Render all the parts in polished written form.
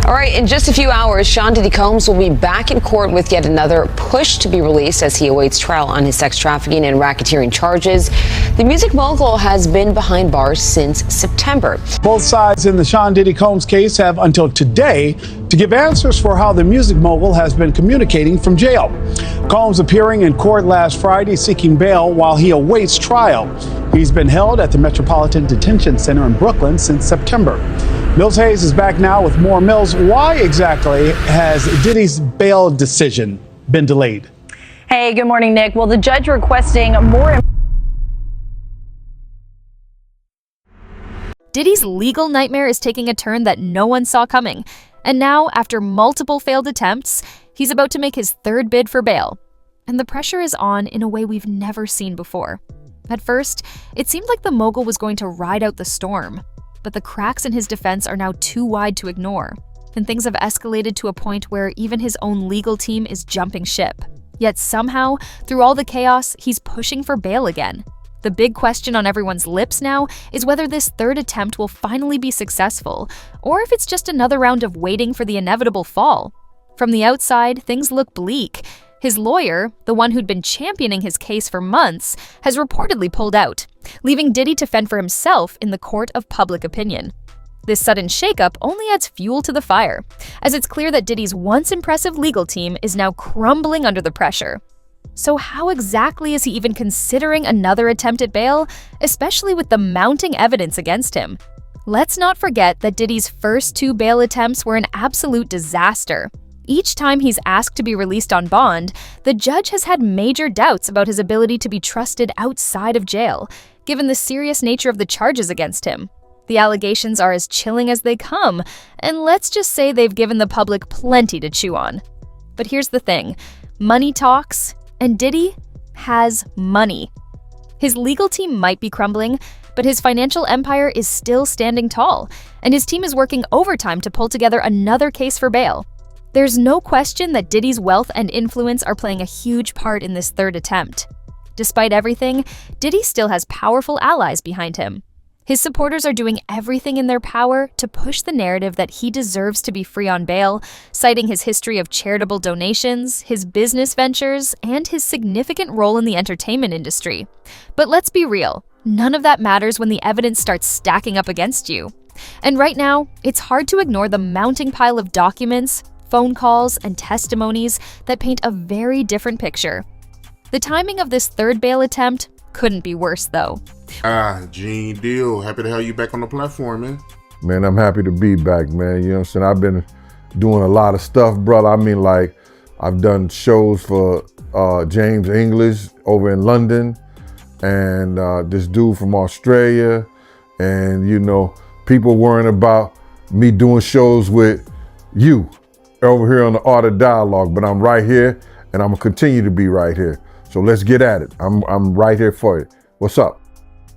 All right, in just a few hours, Sean Diddy Combs will be back in court with yet another push to be released as he awaits trial on his sex trafficking and racketeering charges. The music mogul has been behind bars since September. Both sides in the Sean Diddy Combs case have until today to give answers for how the music mogul has been communicating from jail. Combs appearing in court last Friday seeking bail while he awaits trial. He's been held at the Metropolitan Detention Center in Brooklyn since September. Mills Hayes is back now with more. Mills, why exactly has Diddy's bail decision been delayed? Hey, good morning, Nick. Well, the judge requesting more. Diddy's legal nightmare is taking a turn that no one saw coming. And now, after multiple failed attempts, he's about to make his third bid for bail. And the pressure is on in a way we've never seen before. At first, it seemed like the mogul was going to ride out the storm. But the cracks in his defense are now too wide to ignore, and things have escalated to a point where even his own legal team is jumping ship. Yet somehow, through all the chaos, he's pushing for bail again. The big question on everyone's lips now is whether this third attempt will finally be successful, or if it's just another round of waiting for the inevitable fall. From the outside, things look bleak. His lawyer, the one who'd been championing his case for months, has reportedly pulled out, leaving Diddy to fend for himself in the court of public opinion. This sudden shakeup only adds fuel to the fire, as it's clear that Diddy's once impressive legal team is now crumbling under the pressure. So how exactly is he even considering another attempt at bail, especially with the mounting evidence against him? Let's not forget that Diddy's first two bail attempts were an absolute disaster. Each time he's asked to be released on bond, the judge has had major doubts about his ability to be trusted outside of jail, given the serious nature of the charges against him. The allegations are as chilling as they come, and let's just say they've given the public plenty to chew on. But here's the thing, money talks, and Diddy has money. His legal team might be crumbling, but his financial empire is still standing tall, and his team is working overtime to pull together another case for bail. There's no question that Diddy's wealth and influence are playing a huge part in this third attempt. Despite everything, Diddy still has powerful allies behind him. His supporters are doing everything in their power to push the narrative that he deserves to be free on bail, citing his history of charitable donations, his business ventures, and his significant role in the entertainment industry. But let's be real, none of that matters when the evidence starts stacking up against you. And right now, it's hard to ignore the mounting pile of documents, phone calls, and testimonies that paint a very different picture. The timing of this third bail attempt couldn't be worse, though. Gene Deal, happy to have you back on the platform, man. Man, I'm happy to be back, man. You know what I'm saying? I've been doing a lot of stuff, brother. I mean, like, I've done shows for James English over in London, and this dude from Australia, and, you know, people worrying about me doing shows with you over here on the Art of Dialogue, but I'm right here, and I'm gonna continue to be right here. So let's get at it. I'm right here for you. What's up?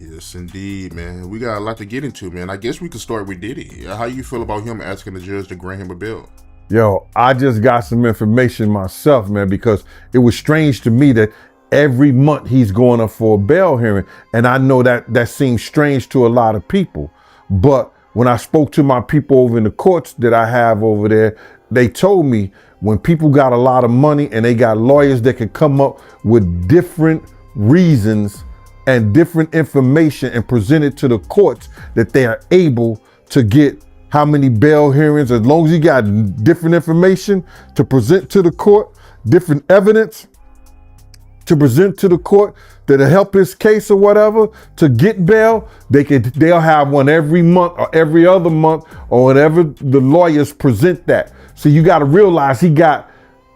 Yes, indeed, man. We got a lot to get into, man. I guess we could start with Diddy. How you feel about him asking the judge to grant him a bail? Yo, I just got some information myself, man, because it was strange to me that every month he's going up for a bail hearing, and I know that seems strange to a lot of people. But when I spoke to my people over in the courts that I have over there, they told me when people got a lot of money and they got lawyers that can come up with different reasons and different information and present it to the courts, that they are able to get how many bail hearings, as long as you got different information to present to the court, different evidence to present to the court that'll help his case or whatever to get bail, they'll have one every month or every other month or whatever the lawyers present that. So you got to realize he got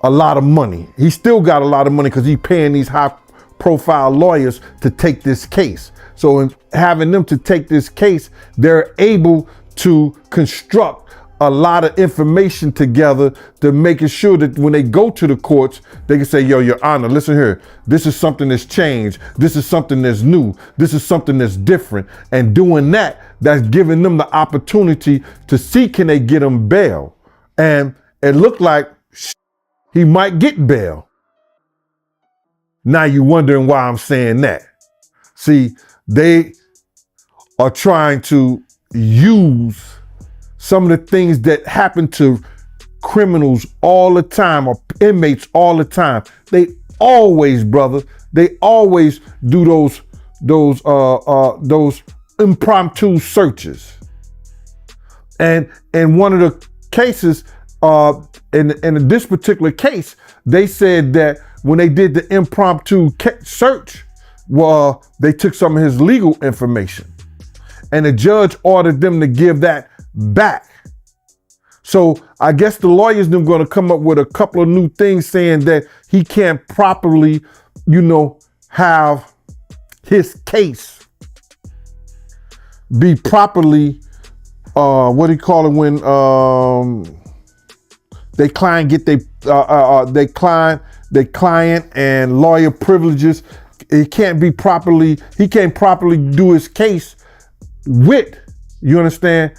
a lot of money. He still got a lot of money because he's paying these high profile lawyers to take this case. So in having them to take this case, they're able to construct a lot of information together to making sure that when they go to the courts, they can say, yo, Your Honor, listen here, this is something that's changed. This is something that's new. This is something that's different. And doing that, that's giving them the opportunity to see, can they get him bail? And it looked like he might get bail. Now you're wondering why I'm saying that. See, they are trying to use some of the things that happen to criminals all the time, or inmates all the time. They always, brother, they always do those impromptu searches. And in one of the cases, in this particular case, they said that when they did the impromptu search, well, they took some of his legal information, and the judge ordered them to give that back. So I guess the lawyers are going to come up with a couple of new things saying that he can't properly, have his case be properly, what do you call it when they client get they client and lawyer privileges. He can't properly do his case with, you understand,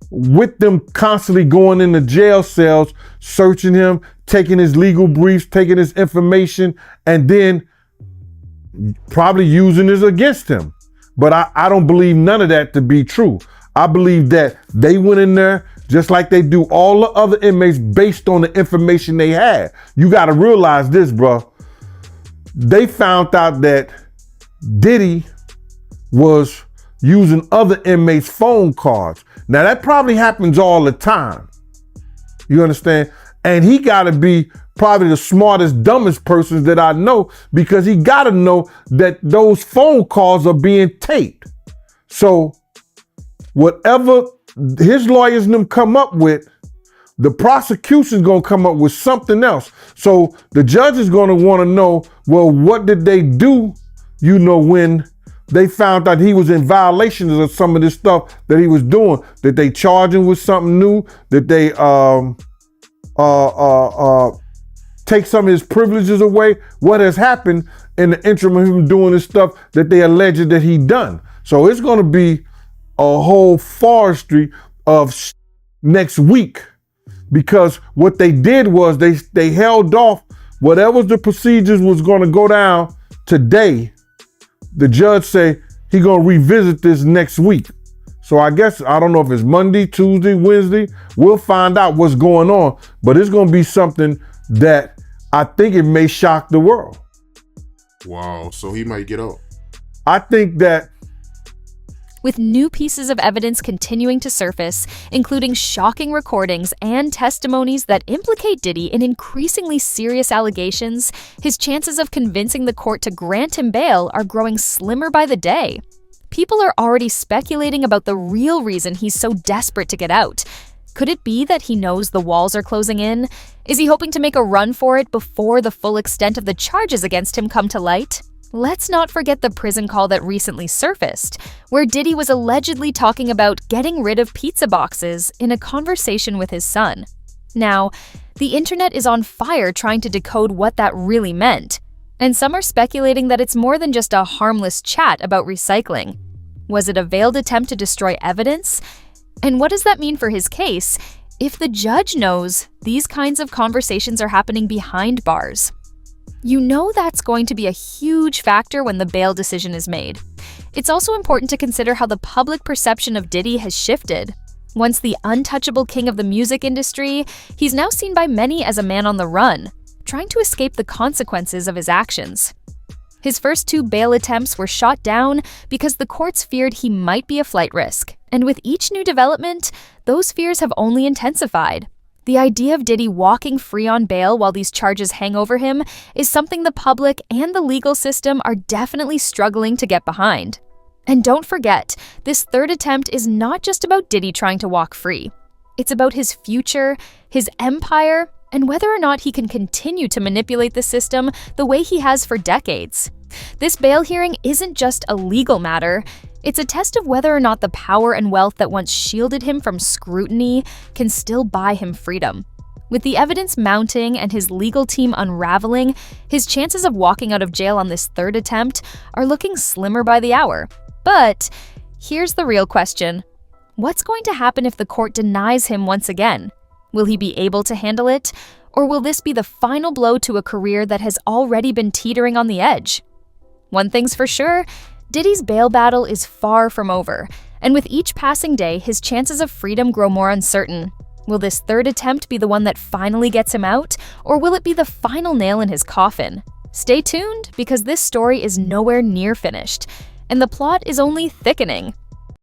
with them constantly going into jail cells, searching him, taking his legal briefs, taking his information, and then probably using this against him. But I don't believe none of that to be true. I believe that they went in there just like they do all the other inmates based on the information they had. You got to realize this, bro. They found out that Diddy was using other inmates' phone cards. Now that probably happens all the time. You understand? And he got to be probably the smartest, dumbest person that I know, because he got to know that those phone calls are being taped. So whatever his lawyers and them come up with, the prosecution's going to come up with something else. So the judge is going to want to know, well, what did they do, when they found out he was in violations of some of this stuff that he was doing? Did they charge him with something new? Did they take some of his privileges away? What has happened in the interim of him doing this stuff that they alleged that he done? So it's going to be a whole forestry of next week, because what they did was they held off whatever the procedures was going to go down today. The judge say he going to revisit this next week. So I guess, I don't know if it's Monday, Tuesday, Wednesday. We'll find out what's going on, but it's going to be something that I think it may shock the world. Wow. So he might get out. I think that with new pieces of evidence continuing to surface, including shocking recordings and testimonies that implicate Diddy in increasingly serious allegations, his chances of convincing the court to grant him bail are growing slimmer by the day. People are already speculating about the real reason he's so desperate to get out. Could it be that he knows the walls are closing in? Is he hoping to make a run for it before the full extent of the charges against him come to light? Let's not forget the prison call that recently surfaced, where Diddy was allegedly talking about getting rid of pizza boxes in a conversation with his son. Now, the internet is on fire trying to decode what that really meant, and some are speculating that it's more than just a harmless chat about recycling. Was it a veiled attempt to destroy evidence? And what does that mean for his case if the judge knows these kinds of conversations are happening behind bars? You know that's going to be a huge factor when the bail decision is made. It's also important to consider how the public perception of Diddy has shifted. Once the untouchable king of the music industry, he's now seen by many as a man on the run, trying to escape the consequences of his actions. His first 2 bail attempts were shot down because the courts feared he might be a flight risk, and with each new development, those fears have only intensified. The idea of Diddy walking free on bail while these charges hang over him is something the public and the legal system are definitely struggling to get behind. And don't forget, this third attempt is not just about Diddy trying to walk free. It's about his future, his empire, and whether or not he can continue to manipulate the system the way he has for decades. This bail hearing isn't just a legal matter. It's a test of whether or not the power and wealth that once shielded him from scrutiny can still buy him freedom. With the evidence mounting and his legal team unraveling, his chances of walking out of jail on this third attempt are looking slimmer by the hour. But here's the real question. What's going to happen if the court denies him once again? Will he be able to handle it? Or will this be the final blow to a career that has already been teetering on the edge? One thing's for sure, Diddy's bail battle is far from over, And with each passing day, his chances of freedom grow more uncertain. Will this third attempt be the one that finally gets him out, or will it be the final nail in his coffin? Stay tuned, because this story is nowhere near finished, and the plot is only thickening.